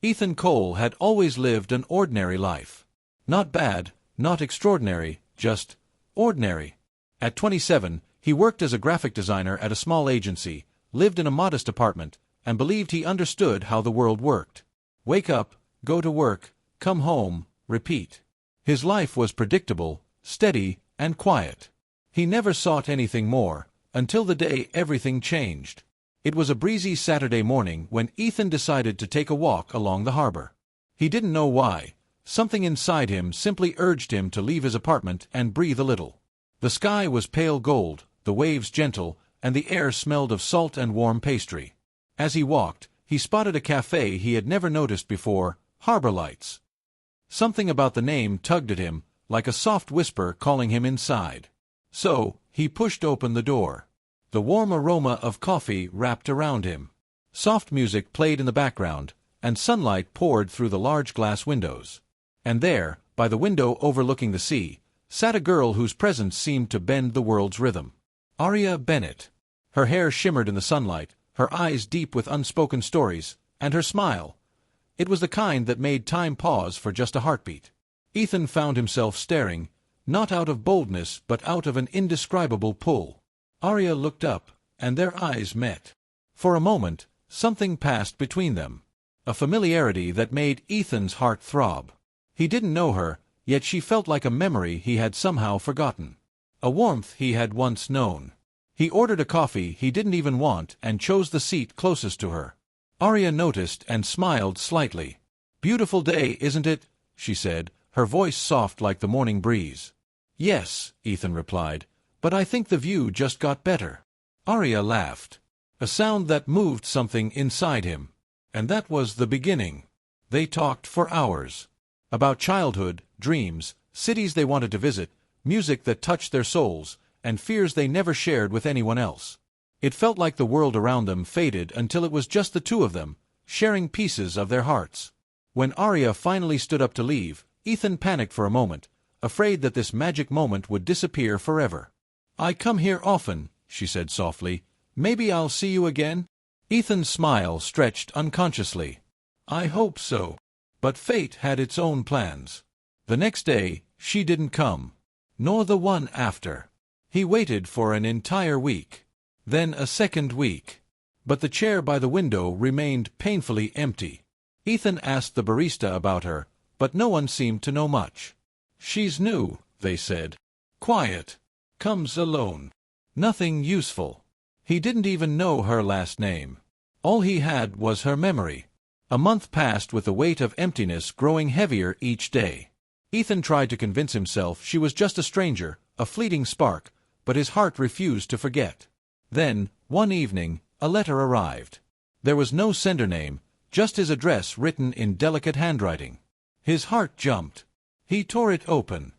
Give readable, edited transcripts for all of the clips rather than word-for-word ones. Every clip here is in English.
Ethan Cole had always lived an ordinary life. Not bad, not extraordinary, just ordinary. At 27, he worked as a graphic designer at a small agency, lived in a modest apartment, and believed he understood how the world worked. Wake up, go to work, come home, repeat. His life was predictable, steady, and quiet. He never sought anything more, until the day everything changed. It was a breezy Saturday morning when Ethan decided to take a walk along the harbor. He didn't know why. Something inside him simply urged him to leave his apartment and breathe a little. The sky was pale gold, the waves gentle, and the air smelled of salt and warm pastry. As he walked, he spotted a cafe he had never noticed before, Harbor Lights. Something about the name tugged at him, like a soft whisper calling him inside. So, he pushed open the door. The warm aroma of coffee wrapped around him. Soft music played in the background, and sunlight poured through the large glass windows. And there, by the window overlooking the sea, sat a girl whose presence seemed to bend the world's rhythm. Aria Bennett. Her hair shimmered in the sunlight, her eyes deep with unspoken stories, and her smile. It was the kind that made time pause for just a heartbeat. Ethan found himself staring, not out of boldness but out of an indescribable pull. Aria looked up, and their eyes met. For a moment, something passed between them. A familiarity that made Ethan's heart throb. He didn't know her, yet she felt like a memory he had somehow forgotten. A warmth he had once known. He ordered a coffee he didn't even want and chose the seat closest to her. Aria noticed and smiled slightly. "Beautiful day, isn't it?" she said, her voice soft like the morning breeze. "Yes," Ethan replied, "but I think the view just got better." Aria laughed. A sound that moved something inside him. And that was the beginning. They talked for hours. About childhood, dreams, cities they wanted to visit, music that touched their souls, and fears they never shared with anyone else. It felt like the world around them faded until it was just the two of them, sharing pieces of their hearts. When Aria finally stood up to leave, Ethan panicked for a moment, afraid that this magic moment would disappear forever. "I come here often," she said softly. "Maybe I'll see you again?" Ethan's smile stretched unconsciously. "I hope so." But fate had its own plans. The next day, she didn't come. Nor the one after. He waited for an entire week. Then a second week. But the chair by the window remained painfully empty. Ethan asked the barista about her, but no one seemed to know much. "She's new," they said. "Quiet. Comes alone. Nothing useful." He didn't even know her last name. All he had was her memory. A month passed with the weight of emptiness growing heavier each day. Ethan tried to convince himself she was just a stranger, a fleeting spark, but his heart refused to forget. Then, one evening, a letter arrived. There was no sender name, just his address written in delicate handwriting. His heart jumped. He tore it open.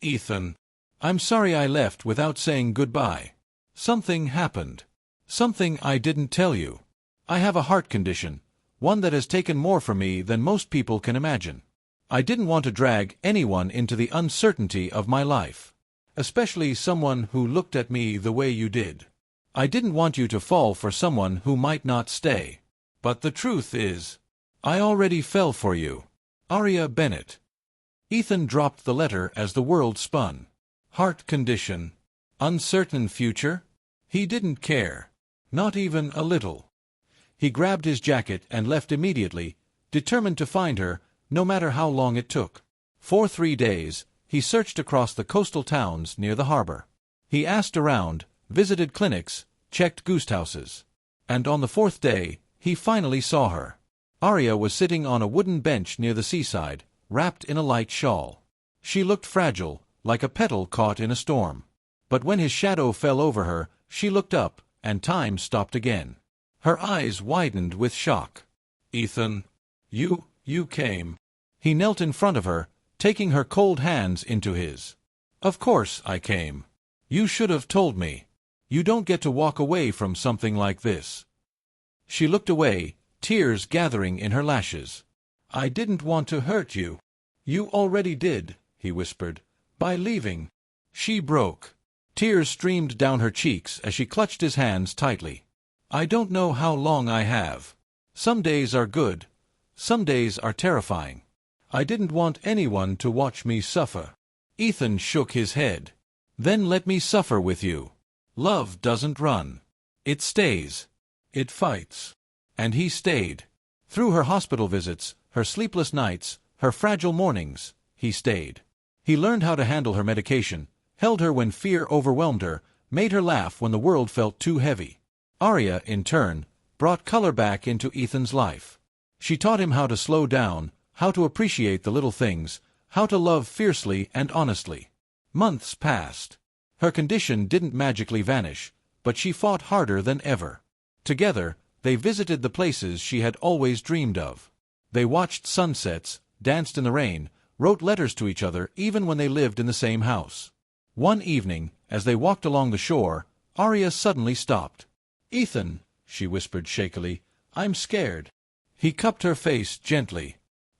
"Ethan, I'm sorry I left without saying goodbye. Something happened. Something I didn't tell you. I have a heart condition, one that has taken more from me than most people can imagine. I didn't want to drag anyone into the uncertainty of my life, especially someone who looked at me the way you did. I didn't want you to fall for someone who might not stay. But the truth is, I already fell for you. Aria Bennett." Ethan dropped the letter as the world spun. Heart condition. Uncertain future? He didn't care. Not even a little. He grabbed his jacket and left immediately, determined to find her, no matter how long it took. For 3 days, he searched across the coastal towns near the harbor. He asked around, visited clinics, checked ghost houses. And on the 4th day, he finally saw her. Aria was sitting on a wooden bench near the seaside, wrapped in a light shawl. She looked fragile, like a petal caught in a storm. But when his shadow fell over her, she looked up, and time stopped again. Her eyes widened with shock. "Ethan, you came." He knelt in front of her, taking her cold hands into his. "Of course I came. You should have told me. You don't get to walk away from something like this." She looked away, tears gathering in her lashes. "I didn't want to hurt you." "You already did," he whispered, "by leaving." She broke. Tears streamed down her cheeks as she clutched his hands tightly. "I don't know how long I have. Some days are good. Some days are terrifying. I didn't want anyone to watch me suffer. Ethan shook his head. Then let me suffer with you. Love doesn't run. It stays. It fights. And he stayed. Through her hospital visits, her sleepless nights, her fragile mornings, he stayed. He learned how to handle her medication, held her when fear overwhelmed her, made her laugh when the world felt too heavy. Aria, in turn, brought color back into Ethan's life. She taught him how to slow down, how to appreciate the little things, how to love fiercely and honestly. Months passed. Her condition didn't magically vanish, but she fought harder than ever. Together, they visited the places she had always dreamed of. They watched sunsets, danced in the rain, wrote letters to each other even when they lived in the same house. One evening, as they walked along the shore, Aria suddenly stopped. "Ethan," she whispered shakily, "I'm scared." He cupped her face gently.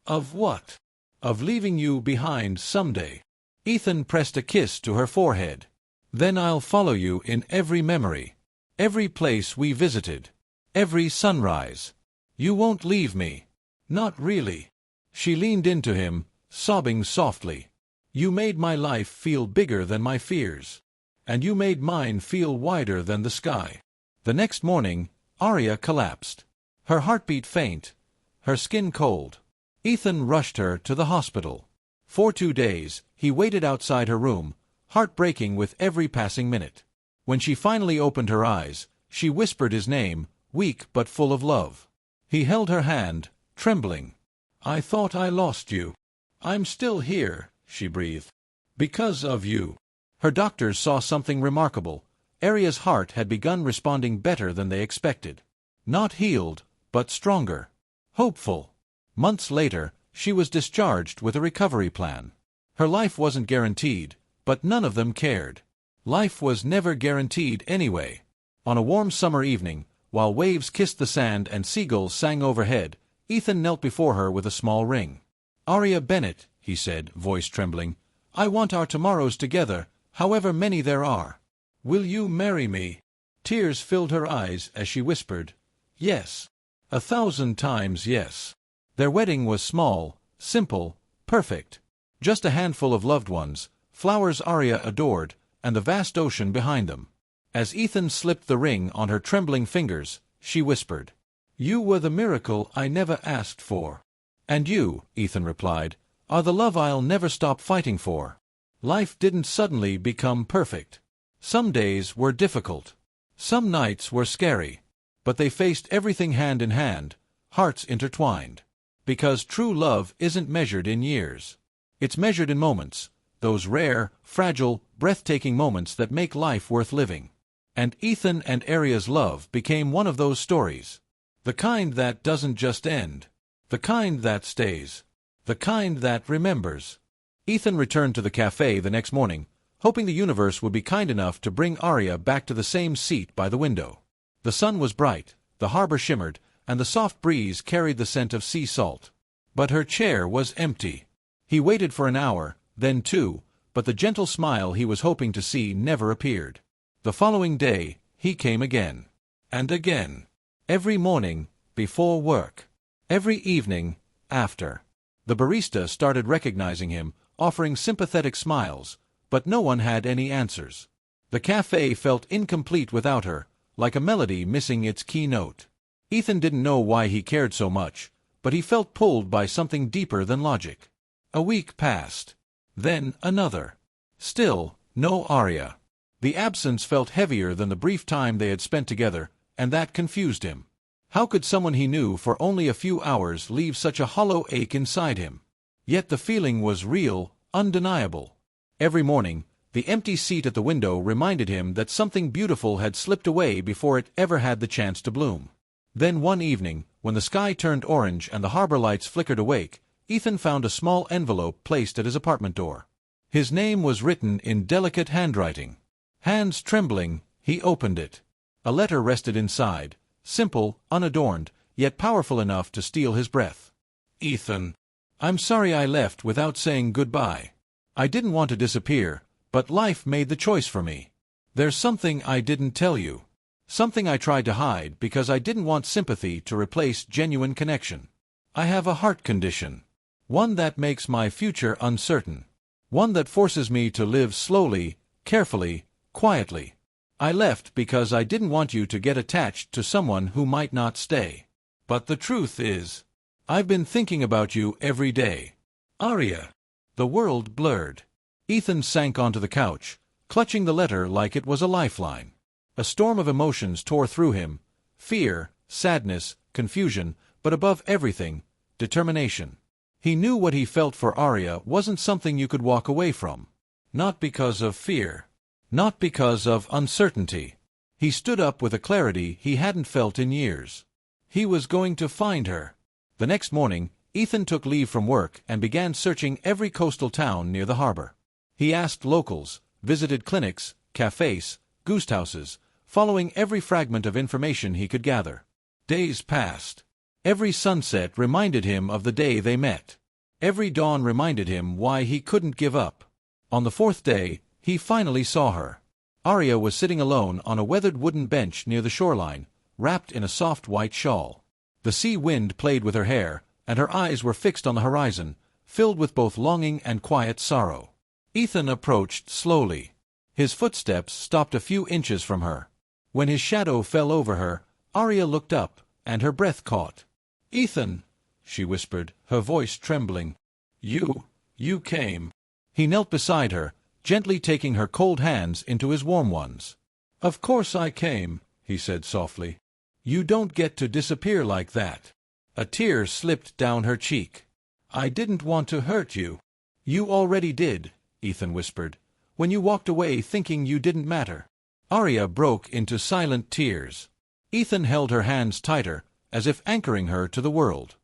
"Of what?" "Of leaving you behind someday." Ethan pressed a kiss to her forehead. "Then I'll follow you in every memory, every place we visited, every sunrise. You won't leave me." "Not really." She leaned into him, sobbing softly. "You made my life feel bigger than my fears. And you made mine feel wider than the sky." The next morning, Aria collapsed. Her heartbeat faint, her skin cold. Ethan rushed her to the hospital. For 2 days, he waited outside her room, heartbreaking with every passing minute. When she finally opened her eyes, she whispered his name, weak but full of love. He held her hand, trembling. "I thought I lost you." "I'm still here," she breathed. "Because of you." Her doctors saw something remarkable. Aria's heart had begun responding better than they expected. Not healed, but stronger. Hopeful. Months later, she was discharged with a recovery plan. Her life wasn't guaranteed, but none of them cared. Life was never guaranteed anyway. On a warm summer evening, while waves kissed the sand and seagulls sang overhead, Ethan knelt before her with a small ring. "Aria Bennett," he said, voice trembling, "I want our tomorrows together, however many there are. Will you marry me?" Tears filled her eyes as she whispered, "Yes. 1,000 times yes." Their wedding was small, simple, perfect. Just a handful of loved ones, flowers Aria adored, and the vast ocean behind them. As Ethan slipped the ring on her trembling fingers, she whispered, "You were the miracle I never asked for." "And you," Ethan replied, "are the love I'll never stop fighting for." Life didn't suddenly become perfect. Some days were difficult. Some nights were scary. But they faced everything hand in hand, hearts intertwined. Because true love isn't measured in years. It's measured in moments, those rare, fragile, breathtaking moments that make life worth living. And Ethan and Aria's love became one of those stories. The kind that doesn't just end. The kind that stays. The kind that remembers. Ethan returned to the cafe the next morning, hoping the universe would be kind enough to bring Aria back to the same seat by the window. The sun was bright, the harbor shimmered, and the soft breeze carried the scent of sea salt. But her chair was empty. He waited for an hour, then 2, but the gentle smile he was hoping to see never appeared. The following day, he came again. And again. Every morning, before work. Every evening, after. The barista started recognizing him, offering sympathetic smiles, but no one had any answers. The cafe felt incomplete without her, like a melody missing its key note. Ethan didn't know why he cared so much, but he felt pulled by something deeper than logic. A week passed. Then another. Still, no Aria. The absence felt heavier than the brief time they had spent together, and that confused him. How could someone he knew for only a few hours leave such a hollow ache inside him? Yet the feeling was real, undeniable. Every morning, the empty seat at the window reminded him that something beautiful had slipped away before it ever had the chance to bloom. Then one evening, when the sky turned orange and the harbor lights flickered awake, Ethan found a small envelope placed at his apartment door. His name was written in delicate handwriting. Hands trembling, he opened it. A letter rested inside, simple, unadorned, yet powerful enough to steal his breath. "Ethan, I'm sorry I left without saying goodbye. I didn't want to disappear, but life made the choice for me. There's something I didn't tell you. Something I tried to hide because I didn't want sympathy to replace genuine connection. I have a heart condition. One that makes my future uncertain. One that forces me to live slowly, carefully, quietly. I left because I didn't want you to get attached to someone who might not stay. But the truth is, I've been thinking about you every day. Aria. The world blurred. Ethan sank onto the couch, clutching the letter like it was a lifeline. A storm of emotions tore through him. Fear, sadness, confusion, but above everything, determination. He knew what he felt for Aria wasn't something you could walk away from. Not because of fear. Not because of uncertainty. He stood up with a clarity he hadn't felt in years. He was going to find her. The next morning, Ethan took leave from work and began searching every coastal town near the harbor. He asked locals, visited clinics, cafes, ghost houses, following every fragment of information he could gather. Days passed. Every sunset reminded him of the day they met. Every dawn reminded him why he couldn't give up. On the fourth day, he finally saw her. Aria was sitting alone on a weathered wooden bench near the shoreline, wrapped in a soft white shawl. The sea wind played with her hair, and her eyes were fixed on the horizon, filled with both longing and quiet sorrow. Ethan approached slowly. His footsteps stopped a few inches from her. When his shadow fell over her, Aria looked up, and her breath caught. "Ethan," she whispered, her voice trembling. You came." He knelt beside her, gently taking her cold hands into his warm ones. "Of course I came," he said softly. "You don't get to disappear like that." A tear slipped down her cheek. "I didn't want to hurt you." "You already did," Ethan whispered, "when you walked away thinking you didn't matter." Aria broke into silent tears. Ethan held her hands tighter, as if anchoring her to the world.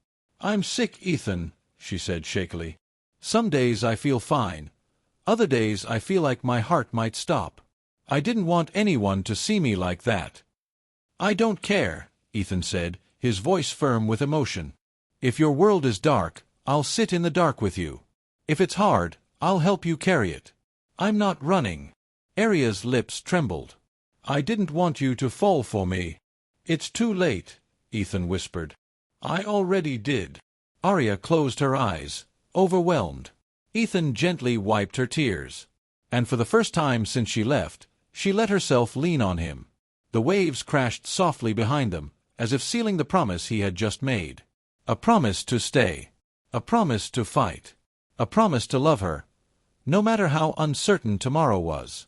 "I'm sick, Ethan," she said shakily. "Some days I feel fine. Other days I feel like my heart might stop. I didn't want anyone to see me like that." "I don't care," Ethan said, his voice firm with emotion. "If your world is dark, I'll sit in the dark with you. If it's hard, I'll help you carry it. I'm not running." Aria's lips trembled. "I didn't want you to fall for me." "It's too late," Ethan whispered. "I already did." Aria closed her eyes, overwhelmed. Ethan gently wiped her tears. And for the first time since she left, she let herself lean on him. The waves crashed softly behind them, as if sealing the promise he had just made. A promise to stay. A promise to fight. A promise to love her, no matter how uncertain tomorrow was.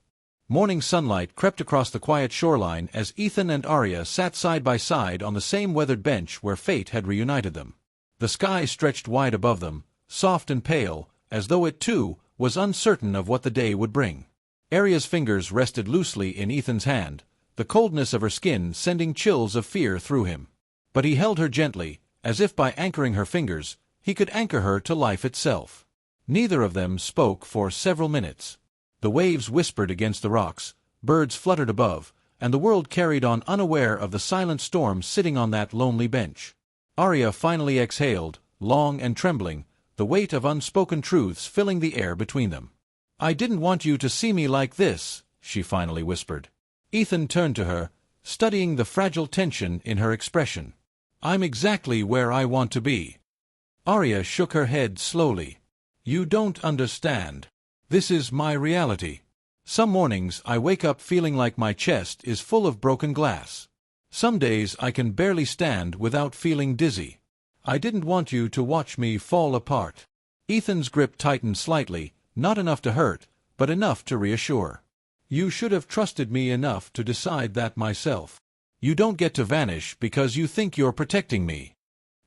Morning sunlight crept across the quiet shoreline as Ethan and Aria sat side by side on the same weathered bench where fate had reunited them. The sky stretched wide above them, soft and pale, as though it too was uncertain of what the day would bring. Aria's fingers rested loosely in Ethan's hand, the coldness of her skin sending chills of fear through him. But he held her gently, as if by anchoring her fingers, he could anchor her to life itself. Neither of them spoke for several minutes. The waves whispered against the rocks, birds fluttered above, and the world carried on unaware of the silent storm sitting on that lonely bench. Aria finally exhaled, long and trembling, the weight of unspoken truths filling the air between them. "I didn't want you to see me like this," she finally whispered. Ethan turned to her, studying the fragile tension in her expression. "I'm exactly where I want to be." Aria shook her head slowly. "You don't understand. This is my reality. Some mornings I wake up feeling like my chest is full of broken glass. Some days I can barely stand without feeling dizzy. I didn't want you to watch me fall apart." Ethan's grip tightened slightly, not enough to hurt, but enough to reassure. "You should have trusted me enough to decide that myself. You don't get to vanish because you think you're protecting me."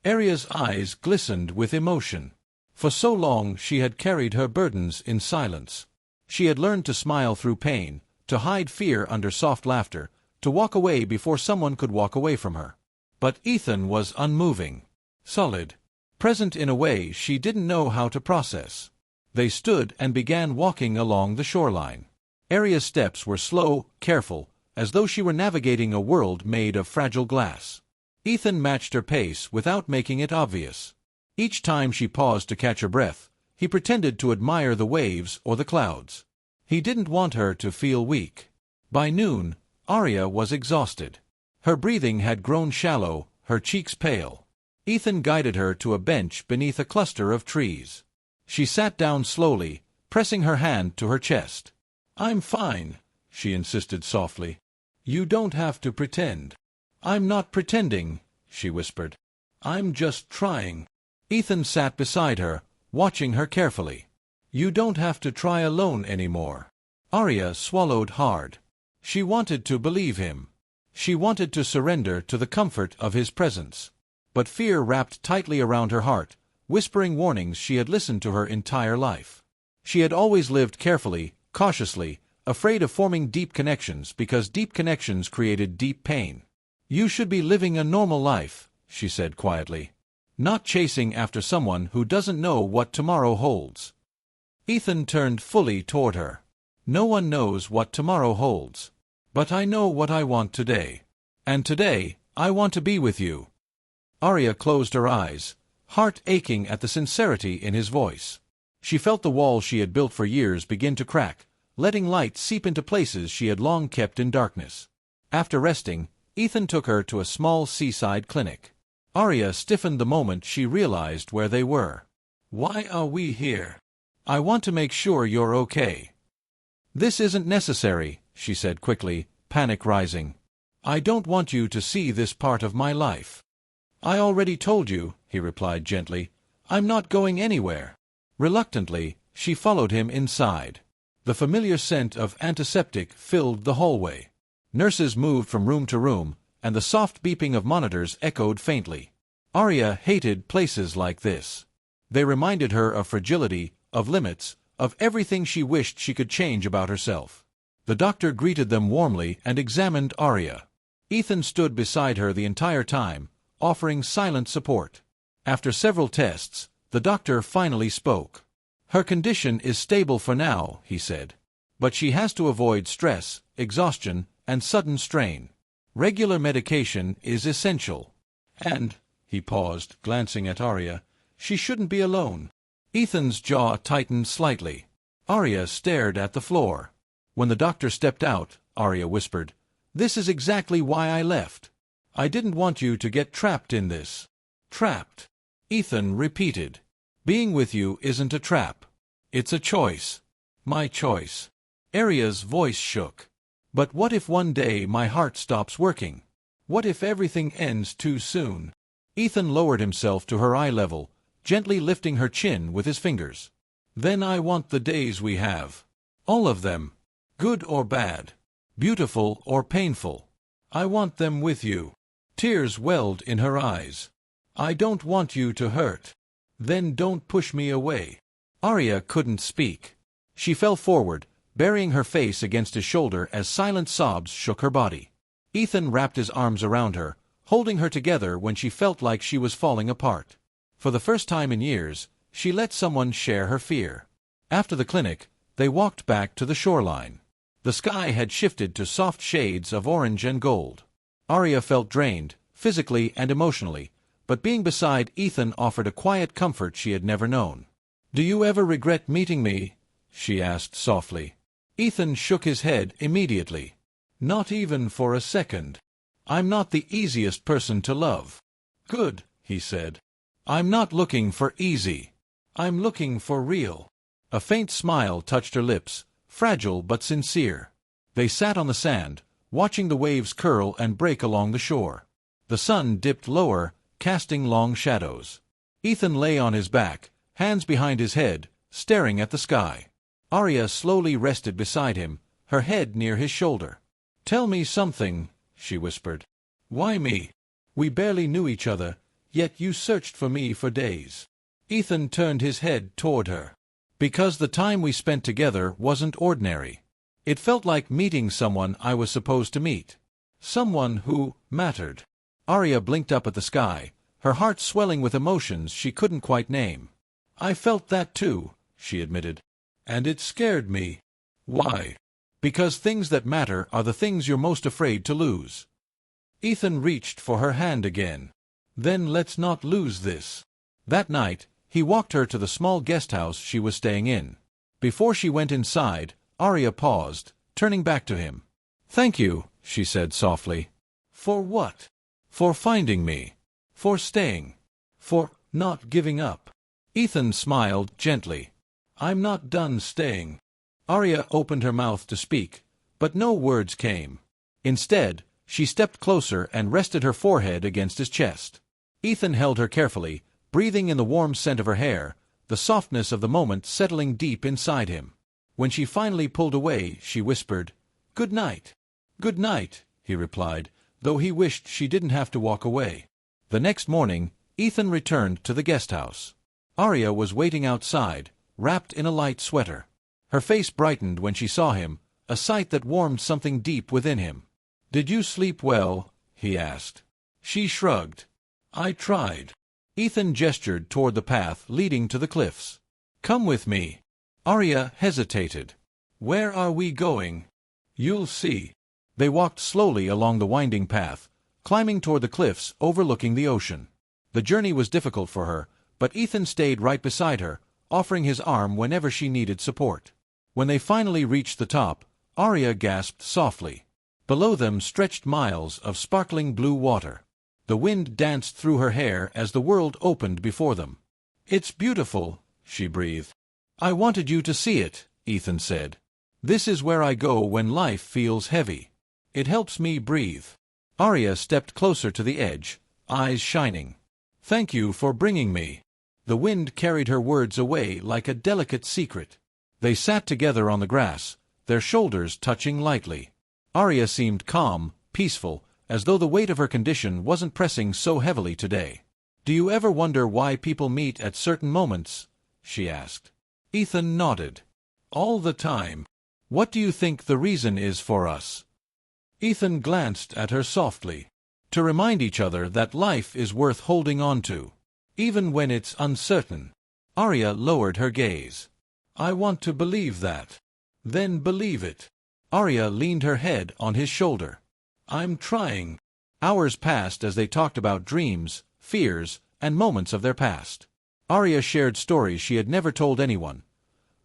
Aria's eyes glistened with emotion. For so long she had carried her burdens in silence. She had learned to smile through pain, to hide fear under soft laughter, to walk away before someone could walk away from her. But Ethan was unmoving, solid, present in a way she didn't know how to process. They stood and began walking along the shoreline. Aria's steps were slow, careful, as though she were navigating a world made of fragile glass. Ethan matched her pace without making it obvious. Each time she paused to catch her breath, he pretended to admire the waves or the clouds. He didn't want her to feel weak. By noon, Aria was exhausted. Her breathing had grown shallow, her cheeks pale. Ethan guided her to a bench beneath a cluster of trees. She sat down slowly, pressing her hand to her chest. "I'm fine," she insisted softly. "You don't have to pretend." "I'm not pretending," she whispered. "I'm just trying." Ethan sat beside her, watching her carefully. "You don't have to try alone anymore." Aria swallowed hard. She wanted to believe him. She wanted to surrender to the comfort of his presence. But fear wrapped tightly around her heart, whispering warnings she had listened to her entire life. She had always lived carefully, cautiously, afraid of forming deep connections because deep connections created deep pain. "You should be living a normal life," she said quietly. "Not chasing after someone who doesn't know what tomorrow holds." Ethan turned fully toward her. "No one knows what tomorrow holds. But I know what I want today. And today, I want to be with you." Aria closed her eyes, heart aching at the sincerity in his voice. She felt the walls she had built for years begin to crack, letting light seep into places she had long kept in darkness. After resting, Ethan took her to a small seaside clinic. Aria stiffened the moment she realized where they were. "Why are we here?" "I want to make sure you're okay." "This isn't necessary," she said quickly, panic rising. "I don't want you to see this part of my life." "I already told you," he replied gently. "I'm not going anywhere." Reluctantly, she followed him inside. The familiar scent of antiseptic filled the hallway. Nurses moved from room to room, and the soft beeping of monitors echoed faintly. Aria hated places like this. They reminded her of fragility, of limits, of everything she wished she could change about herself. The doctor greeted them warmly and examined Aria. Ethan stood beside her the entire time, offering silent support. After several tests, the doctor finally spoke. "Her condition is stable for now," he said. "But she has to avoid stress, exhaustion, and sudden strain. Regular medication is essential. And," he paused, glancing at Aria, "she shouldn't be alone." Ethan's jaw tightened slightly. Aria stared at the floor. When the doctor stepped out, Aria whispered, "This is exactly why I left. I didn't want you to get trapped in this." "Trapped?" Ethan repeated. "Being with you isn't a trap. It's a choice. My choice." Aria's voice shook. "But what if one day my heart stops working? What if everything ends too soon?" Ethan lowered himself to her eye level, gently lifting her chin with his fingers. "Then I want the days we have. All of them. Good or bad. Beautiful or painful. I want them with you." Tears welled in her eyes. "I don't want you to hurt. Then don't push me away." Aria couldn't speak. She fell forward, burying her face against his shoulder as silent sobs shook her body. Ethan wrapped his arms around her, holding her together when she felt like she was falling apart. For the first time in years, she let someone share her fear. After the clinic, they walked back to the shoreline. The sky had shifted to soft shades of orange and gold. Aria felt drained, physically and emotionally, but being beside Ethan offered a quiet comfort she had never known. "Do you ever regret meeting me?" she asked softly. Ethan shook his head immediately. "Not even for a second. I'm not the easiest person to love." "Good," he said. "I'm not looking for easy. I'm looking for real." A faint smile touched her lips, fragile but sincere. They sat on the sand, watching the waves curl and break along the shore. The sun dipped lower, casting long shadows. Ethan lay on his back, hands behind his head, staring at the sky. Aria slowly rested beside him, her head near his shoulder. "Tell me something," she whispered. "Why me? We barely knew each other, yet you searched for me for days." Ethan turned his head toward her. "Because the time we spent together wasn't ordinary. It felt like meeting someone I was supposed to meet. Someone who mattered." Aria blinked up at the sky, her heart swelling with emotions she couldn't quite name. "I felt that too," she admitted. "And it scared me." "Why?" "Because things that matter are the things you're most afraid to lose." Ethan reached for her hand again. "Then let's not lose this." That night, he walked her to the small guest house she was staying in. Before she went inside, Aria paused, turning back to him. "Thank you," she said softly. "For what?" "For finding me. For staying." For not giving up. Ethan smiled gently. I'm not done staying. Aria opened her mouth to speak, but no words came. Instead, she stepped closer and rested her forehead against his chest. Ethan held her carefully, breathing in the warm scent of her hair, the softness of the moment settling deep inside him. When she finally pulled away, she whispered, "Good night." "Good night," he replied, though he wished she didn't have to walk away. The next morning, Ethan returned to the guest house. Aria was waiting outside, wrapped in a light sweater. Her face brightened when she saw him, a sight that warmed something deep within him. "Did you sleep well?" he asked. She shrugged. "I tried." Ethan gestured toward the path leading to the cliffs. "Come with me." Aria hesitated. "Where are we going?" "You'll see." They walked slowly along the winding path, climbing toward the cliffs overlooking the ocean. The journey was difficult for her, but Ethan stayed right beside her, offering his arm whenever she needed support. When they finally reached the top, Aria gasped softly. Below them stretched miles of sparkling blue water. The wind danced through her hair as the world opened before them. "It's beautiful," she breathed. "I wanted you to see it," Ethan said. "This is where I go when life feels heavy. It helps me breathe." Aria stepped closer to the edge, eyes shining. "Thank you for bringing me." The wind carried her words away like a delicate secret. They sat together on the grass, their shoulders touching lightly. Aria seemed calm, peaceful, as though the weight of her condition wasn't pressing so heavily today. "Do you ever wonder why people meet at certain moments?" she asked. Ethan nodded. "All the time." "What do you think the reason is for us?" Ethan glanced at her softly. "To remind each other that life is worth holding on to, even when it's uncertain." Aria lowered her gaze. "I want to believe that." "Then believe it." Aria leaned her head on his shoulder. "I'm trying." Hours passed as they talked about dreams, fears, and moments of their past. Aria shared stories she had never told anyone.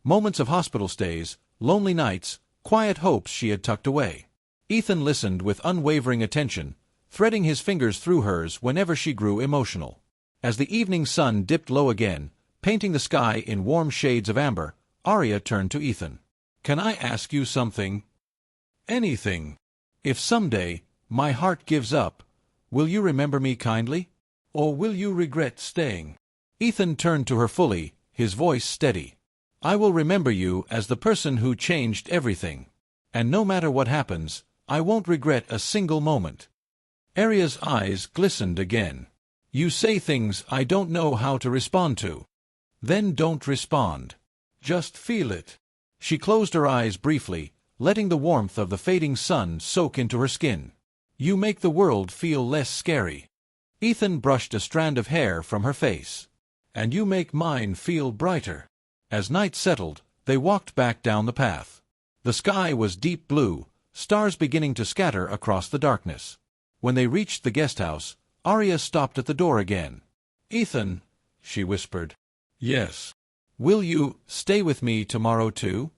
Moments of hospital stays, lonely nights, quiet hopes she had tucked away. Ethan listened with unwavering attention, threading his fingers through hers whenever she grew emotional. As the evening sun dipped low again, painting the sky in warm shades of amber, Aria turned to Ethan. "Can I ask you something?" "Anything." "If someday my heart gives up, will you remember me kindly? Or will you regret staying?" Ethan turned to her fully, his voice steady. "I will remember you as the person who changed everything. And no matter what happens, I won't regret a single moment." Aria's eyes glistened again. "You say things I don't know how to respond to." "Then don't respond. Just feel it." She closed her eyes briefly, letting the warmth of the fading sun soak into her skin. "You make the world feel less scary." Ethan brushed a strand of hair from her face. "And you make mine feel brighter." As night settled, they walked back down the path. The sky was deep blue, stars beginning to scatter across the darkness. When they reached the guest house, Aria stopped at the door again. "Ethan," she whispered. "Yes." "Will you stay with me tomorrow too?"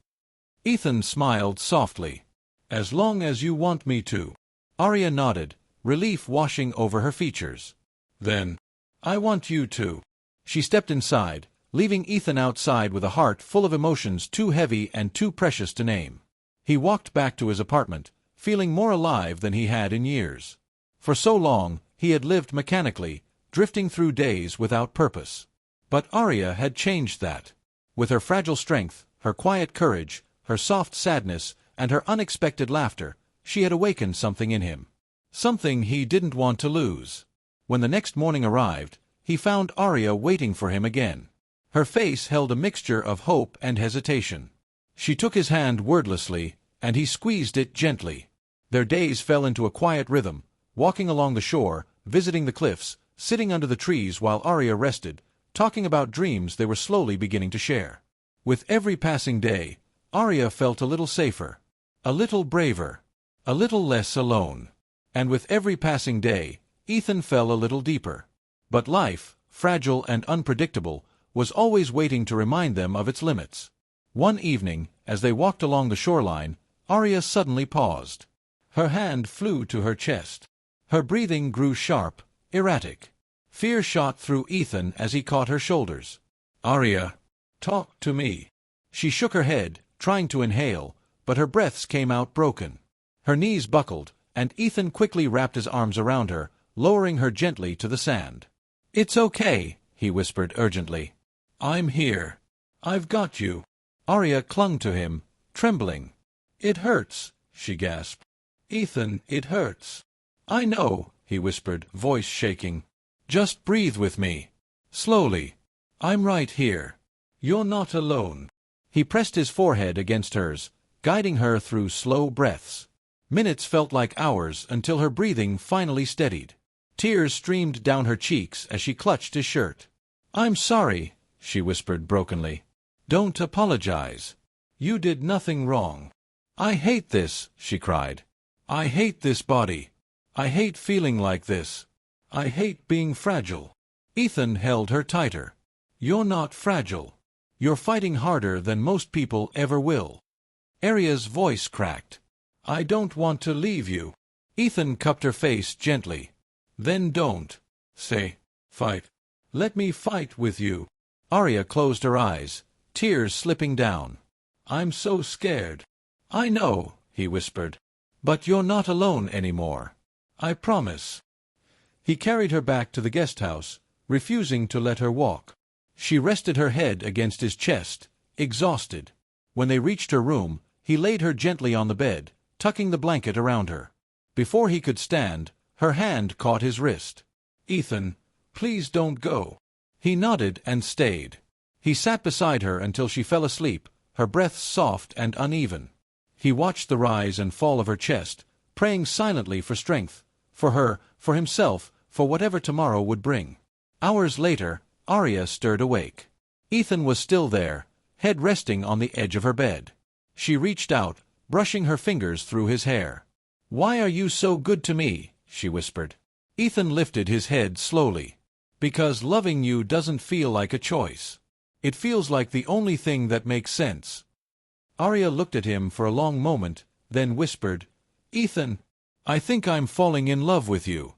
Ethan smiled softly. "As long as you want me to." Aria nodded, relief washing over her features. "Then, I want you to." She stepped inside, leaving Ethan outside with a heart full of emotions too heavy and too precious to name. He walked back to his apartment, feeling more alive than he had in years. For so long, he had lived mechanically, drifting through days without purpose. But Aria had changed that. With her fragile strength, her quiet courage, her soft sadness, and her unexpected laughter, she had awakened something in him. Something he didn't want to lose. When the next morning arrived, he found Aria waiting for him again. Her face held a mixture of hope and hesitation. She took his hand wordlessly, and he squeezed it gently. Their days fell into a quiet rhythm, walking along the shore, visiting the cliffs, sitting under the trees while Aria rested, talking about dreams they were slowly beginning to share. With every passing day, Aria felt a little safer, a little braver, a little less alone. And with every passing day, Ethan fell a little deeper. But life, fragile and unpredictable, was always waiting to remind them of its limits. One evening, as they walked along the shoreline, Aria suddenly paused. Her hand flew to her chest. Her breathing grew sharp, erratic. Fear shot through Ethan as he caught her shoulders. "Aria, talk to me." She shook her head, trying to inhale, but her breaths came out broken. Her knees buckled, and Ethan quickly wrapped his arms around her, lowering her gently to the sand. "It's okay," he whispered urgently. "I'm here. I've got you." Aria clung to him, trembling. "It hurts," she gasped. "Ethan, it hurts." "I know," he whispered, voice shaking. "Just breathe with me. Slowly. I'm right here. You're not alone." He pressed his forehead against hers, guiding her through slow breaths. Minutes felt like hours until her breathing finally steadied. Tears streamed down her cheeks as she clutched his shirt. "I'm sorry," she whispered brokenly. "Don't apologize. You did nothing wrong." "I hate this," she cried. "I hate this body. I hate feeling like this. I hate being fragile." Ethan held her tighter. "You're not fragile. You're fighting harder than most people ever will." Aria's voice cracked. "I don't want to leave you." Ethan cupped her face gently. "Then don't. Say, fight. Let me fight with you." Aria closed her eyes, tears slipping down. "I'm so scared." "I know," he whispered. "But you're not alone anymore. I promise." He carried her back to the guest house, refusing to let her walk. She rested her head against his chest, exhausted. When they reached her room, he laid her gently on the bed, tucking the blanket around her. Before he could stand, her hand caught his wrist. "Ethan, please don't go." He nodded and stayed. He sat beside her until she fell asleep, her breath soft and uneven. He watched the rise and fall of her chest, praying silently for strength, for her, for himself, for whatever tomorrow would bring. Hours later, Aria stirred awake. Ethan was still there, head resting on the edge of her bed. She reached out, brushing her fingers through his hair. "Why are you so good to me?" she whispered. Ethan lifted his head slowly. "Because loving you doesn't feel like a choice. It feels like the only thing that makes sense." Aria looked at him for a long moment, then whispered, "Ethan, I think I'm falling in love with you."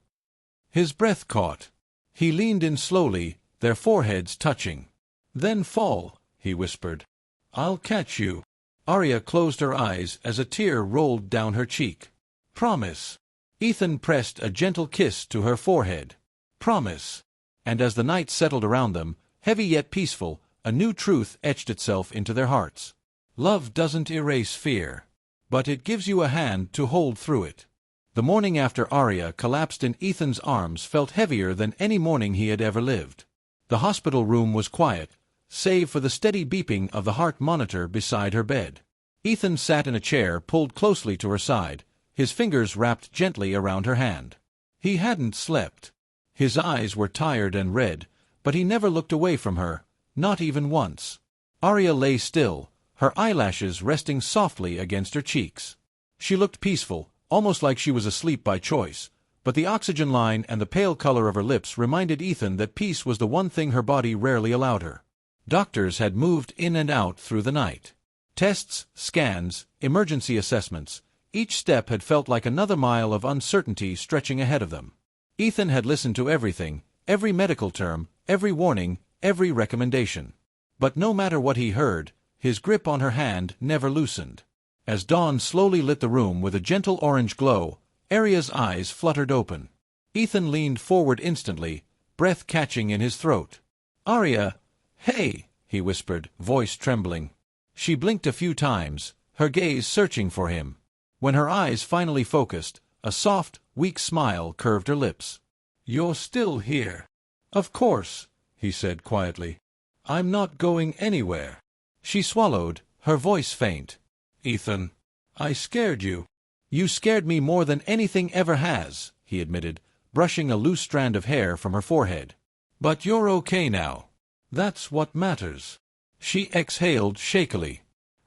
His breath caught. He leaned in slowly, their foreheads touching. "Then fall," he whispered. "I'll catch you." Aria closed her eyes as a tear rolled down her cheek. "Promise." Ethan pressed a gentle kiss to her forehead. "Promise." And as the night settled around them, heavy yet peaceful, a new truth etched itself into their hearts. Love doesn't erase fear, but it gives you a hand to hold through it. The morning after Aria collapsed in Ethan's arms felt heavier than any morning he had ever lived. The hospital room was quiet, save for the steady beeping of the heart monitor beside her bed. Ethan sat in a chair pulled closely to her side, his fingers wrapped gently around her hand. He hadn't slept. His eyes were tired and red, but he never looked away from her, not even once. Aria lay still, her eyelashes resting softly against her cheeks. She looked peaceful, almost like she was asleep by choice, but the oxygen line and the pale color of her lips reminded Ethan that peace was the one thing her body rarely allowed her. Doctors had moved in and out through the night. Tests, scans, emergency assessments, each step had felt like another mile of uncertainty stretching ahead of them. Ethan had listened to everything, every medical term, every warning, every recommendation. But no matter what he heard, his grip on her hand never loosened. As dawn slowly lit the room with a gentle orange glow, Aria's eyes fluttered open. Ethan leaned forward instantly, breath catching in his throat. "Aria, hey," he whispered, voice trembling. She blinked a few times, her gaze searching for him. When her eyes finally focused, a soft, weak smile curved her lips. "You're still here." "Of course," he said quietly. "I'm not going anywhere." She swallowed, her voice faint. "Ethan, I scared you." "You scared me more than anything ever has," he admitted, brushing a loose strand of hair from her forehead. "But you're okay now. That's what matters." She exhaled shakily.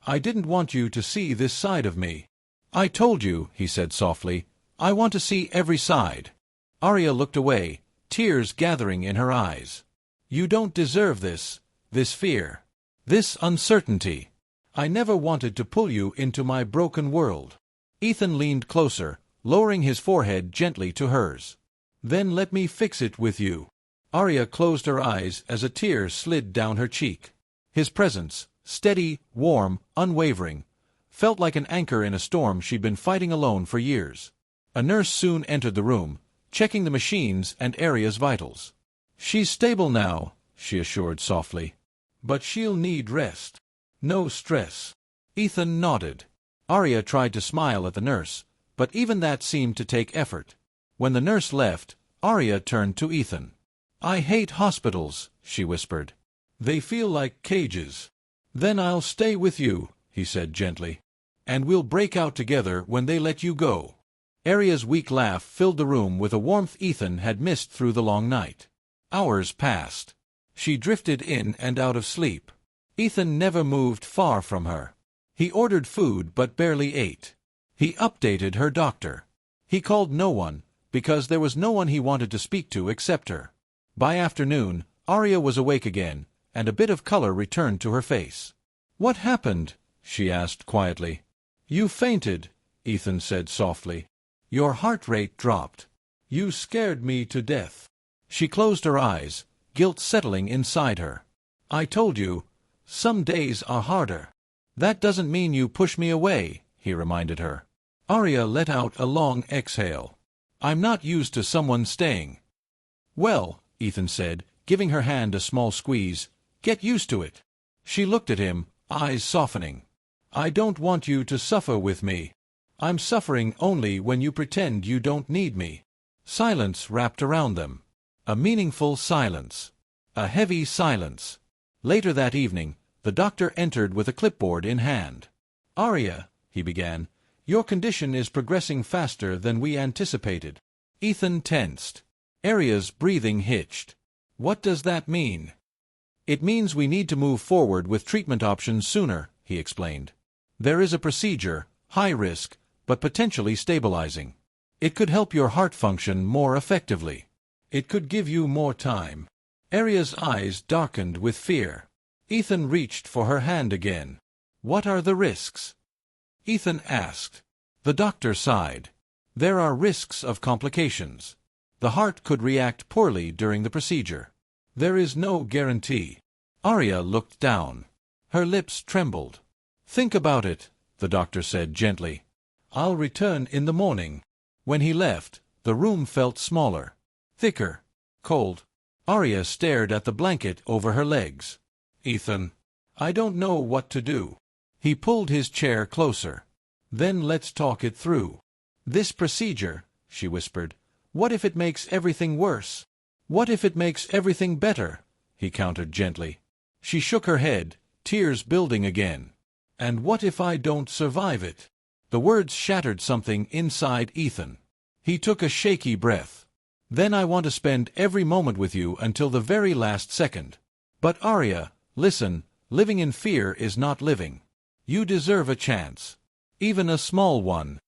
"I didn't want you to see this side of me." "I told you," he said softly. "I want to see every side." Aria looked away, tears gathering in her eyes. "You don't deserve this fear, this uncertainty. I never wanted to pull you into my broken world." Ethan leaned closer, lowering his forehead gently to hers. "Then let me fix it with you." Aria closed her eyes as a tear slid down her cheek. His presence, steady, warm, unwavering, felt like an anchor in a storm she'd been fighting alone for years. A nurse soon entered the room, checking the machines and Aria's vitals. "She's stable now," she assured softly. "But she'll need rest. No stress." Ethan nodded. Aria tried to smile at the nurse, but even that seemed to take effort. When the nurse left, Aria turned to Ethan. "I hate hospitals," she whispered. "They feel like cages." "Then I'll stay with you," he said gently. "And we'll break out together when they let you go." Aria's weak laugh filled the room with a warmth Ethan had missed through the long night. Hours passed. She drifted in and out of sleep. Ethan never moved far from her. He ordered food but barely ate. He updated her doctor. He called no one, because there was no one he wanted to speak to except her. By afternoon, Aria was awake again, and a bit of color returned to her face. "What happened?" she asked quietly. "You fainted," Ethan said softly. "Your heart rate dropped. You scared me to death." She closed her eyes, guilt settling inside her. "I told you, some days are harder." "That doesn't mean you push me away," he reminded her. Aria let out a long exhale. "I'm not used to someone staying." "Well," Ethan said, giving her hand a small squeeze, "get used to it." She looked at him, eyes softening. "I don't want you to suffer with me. I'm suffering only when you pretend you don't need me." Silence wrapped around them. A meaningful silence. A heavy silence. Later that evening, the doctor entered with a clipboard in hand. "Aria," he began, "your condition is progressing faster than we anticipated." Ethan tensed. Aria's breathing hitched. "What does that mean?" "It means we need to move forward with treatment options sooner," he explained. "There is a procedure, high risk, but potentially stabilizing. It could help your heart function more effectively. It could give you more time." Aria's eyes darkened with fear. Ethan reached for her hand again. "What are the risks?" Ethan asked. The doctor sighed. "There are risks of complications. The heart could react poorly during the procedure. There is no guarantee." Aria looked down. Her lips trembled. "Think about it," the doctor said gently. "I'll return in the morning." When he left, the room felt smaller, thicker, cold. Aria stared at the blanket over her legs. "Ethan, I don't know what to do." He pulled his chair closer. "Then let's talk it through." "This procedure," she whispered, "what if it makes everything worse? What if it makes everything better?" he countered gently. She shook her head, tears building again. "And what if I don't survive it?" The words shattered something inside Ethan. He took a shaky breath. "Then I want to spend every moment with you until the very last second." "But Aria, listen, living in fear is not living. You deserve a chance. Even a small one."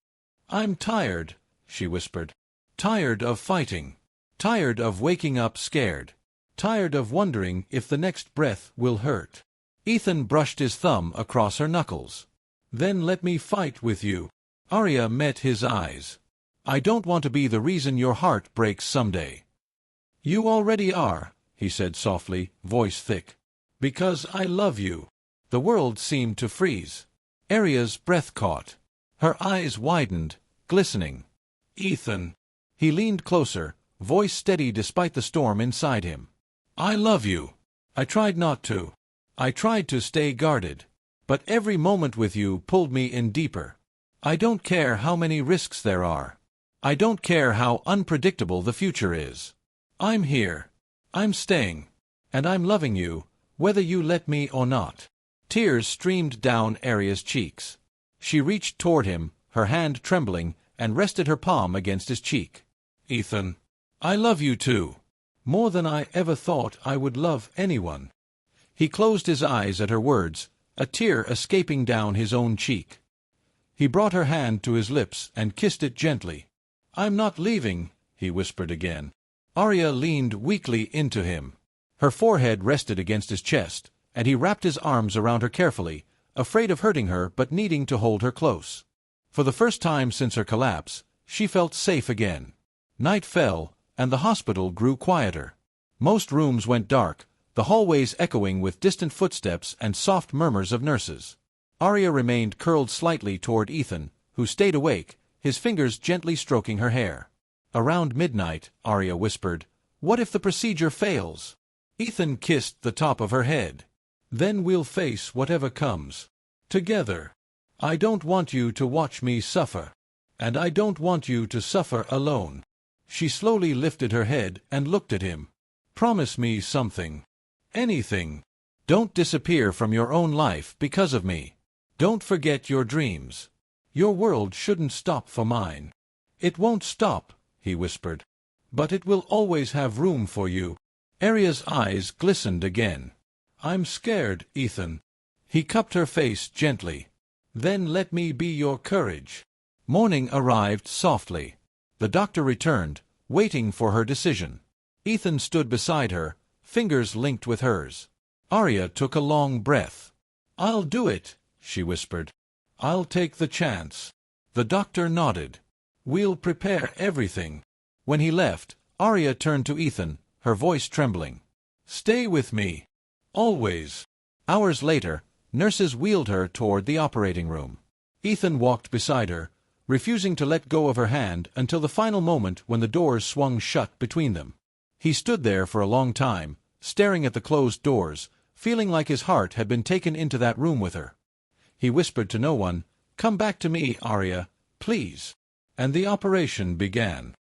"I'm tired," she whispered. "Tired of fighting. Tired of waking up scared. Tired of wondering if the next breath will hurt." Ethan brushed his thumb across her knuckles. "Then let me fight with you." Aria met his eyes. "I don't want to be the reason your heart breaks someday." "You already are," he said softly, voice thick. "Because I love you." The world seemed to freeze. Aria's breath caught. Her eyes widened, glistening. "Ethan." He leaned closer, voice steady despite the storm inside him. "I love you. I tried not to. I tried to stay guarded. But every moment with you pulled me in deeper. I don't care how many risks there are. I don't care how unpredictable the future is. I'm here. I'm staying. And I'm loving you, whether you let me or not." Tears streamed down Aria's cheeks. She reached toward him, her hand trembling, and rested her palm against his cheek. "Ethan, I love you too. More than I ever thought I would love anyone." He closed his eyes at her words, a tear escaping down his own cheek. He brought her hand to his lips and kissed it gently. "I'm not leaving," he whispered again. Aria leaned weakly into him. Her forehead rested against his chest, and he wrapped his arms around her carefully, afraid of hurting her but needing to hold her close. For the first time since her collapse, she felt safe again. Night fell, and the hospital grew quieter. Most rooms went dark, the hallways echoing with distant footsteps and soft murmurs of nurses. Aria remained curled slightly toward Ethan, who stayed awake, his fingers gently stroking her hair. Around midnight, Aria whispered, "What if the procedure fails?" Ethan kissed the top of her head. "Then we'll face whatever comes. Together. I don't want you to watch me suffer. And I don't want you to suffer alone." She slowly lifted her head and looked at him. "Promise me something. Anything. Don't disappear from your own life because of me. Don't forget your dreams. Your world shouldn't stop for mine." "It won't stop," he whispered. "But it will always have room for you." Aria's eyes glistened again. "I'm scared, Ethan." He cupped her face gently. "Then let me be your courage." Morning arrived softly. The doctor returned, waiting for her decision. Ethan stood beside her, fingers linked with hers. Aria took a long breath. "I'll do it," she whispered. "I'll take the chance." The doctor nodded. "We'll prepare everything." When he left, Aria turned to Ethan, her voice trembling. "Stay with me. Always." Hours later, nurses wheeled her toward the operating room. Ethan walked beside her, refusing to let go of her hand until the final moment when the doors swung shut between them. He stood there for a long time, staring at the closed doors, feeling like his heart had been taken into that room with her. He whispered to no one, "Come back to me, Aria, please." And the operation began.